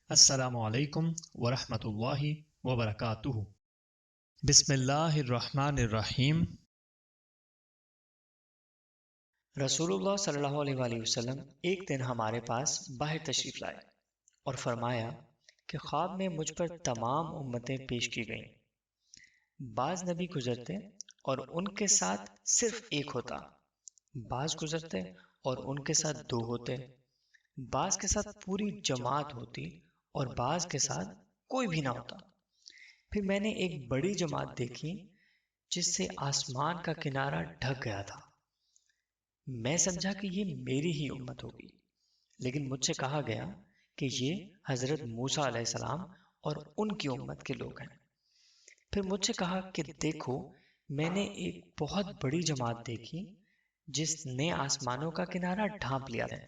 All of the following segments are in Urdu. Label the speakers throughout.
Speaker 1: السلام علیکم ورحمۃ اللہ وبرکاتہ۔ بسم اللہ الرحمن الرحیم۔
Speaker 2: رسول اللہ صلی اللہ علیہ وآلہ وسلم ایک دن ہمارے پاس باہر تشریف لائے اور فرمایا کہ خواب میں مجھ پر تمام امتیں پیش کی گئیں۔ بعض نبی گزرتے اور ان کے ساتھ صرف ایک ہوتا، بعض گزرتے اور ان کے ساتھ دو ہوتے، بعض کے ساتھ پوری جماعت ہوتی اور بعض کے ساتھ کوئی بھی نہ ہوتا۔ پھر میں نے ایک بڑی جماعت دیکھی جس سے آسمان کا کنارہ ڈھک گیا تھا۔ میں سمجھا کہ یہ میری ہی امت ہوگی، لیکن مجھ سے کہا گیا کہ یہ حضرت موسیٰ علیہ السلام اور ان کی امت کے لوگ ہیں۔ پھر مجھ سے کہا کہ دیکھو، میں نے ایک بہت بڑی جماعت دیکھی جس نے آسمانوں کا کنارہ ڈھانپ لیا ہے۔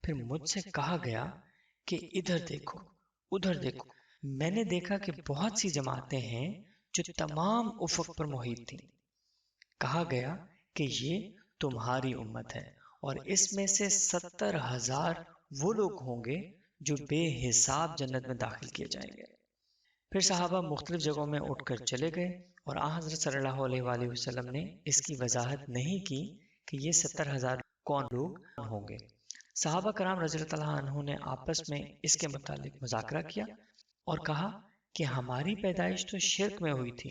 Speaker 2: پھر مجھ سے کہا گیا کہ ادھر دیکھو، ادھر دیکھو۔ میں نے دیکھا کہ بہت سی جماعتیں ہیں جو تمام افق پر محیط تھیں۔ کہا گیا کہ یہ تمہاری امت ہے، اور اس میں سے 70,000 وہ لوگ ہوں گے جو بے حساب جنت میں داخل کیے جائیں گے۔ پھر صحابہ مختلف جگہوں میں اٹھ کر چلے گئے، اور آن حضرت صلی اللہ علیہ وآلہ وسلم نے اس کی وضاحت نہیں کی کہ یہ 70,000 کون لوگ ہوں گے۔ صحابہ کرام رضی اللہ عنہ نے آپس میں اس کے متعلق مذاکرہ کیا اور کہا کہ ہماری پیدائش تو شرک میں ہوئی تھی،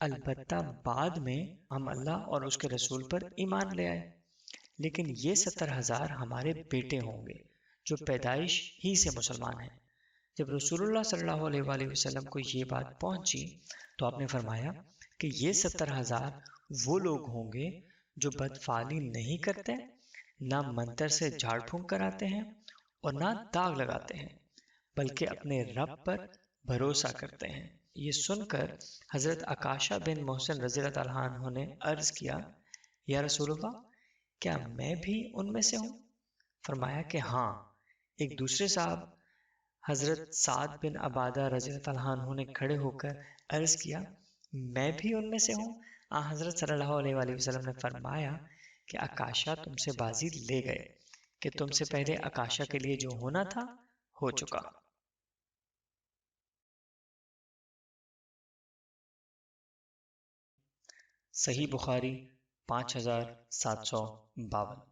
Speaker 2: البتہ بعد میں ہم اللہ اور اس کے رسول پر ایمان لے آئے، لیکن یہ 70,000 ہمارے بیٹے ہوں گے جو پیدائش ہی سے مسلمان ہیں۔ جب رسول اللہ صلی اللہ علیہ وآلہ وسلم کو یہ بات پہنچی تو آپ نے فرمایا کہ یہ 70,000 وہ لوگ ہوں گے جو بدفعلی نہیں کرتے، نہ منتر سے جھاڑ پھونک کراتے ہیں اور نہ داغ لگاتے ہیں، بلکہ اپنے رب پر بھروسہ کرتے ہیں۔ یہ سن کر حضرت عکاشہ بن محسن رضی اللہ عنہ نے عرض کیا، یا رسول اللہ، کیا میں بھی ان میں سے ہوں؟ فرمایا کہ ہاں۔ ایک دوسرے صاحب حضرت سعد بن عبادہ رضی اللہ عنہ نے کھڑے ہو کر عرض کیا، میں بھی ان میں سے ہوں۔ حضرت صلی اللہ علیہ وآلہ وسلم نے فرمایا کہ عکاشہ تم سے بازی لے گئے، کہ تم سے پہلے عکاشہ کے لیے جو ہونا تھا ہو چکا۔
Speaker 1: صحیح بخاری 5752۔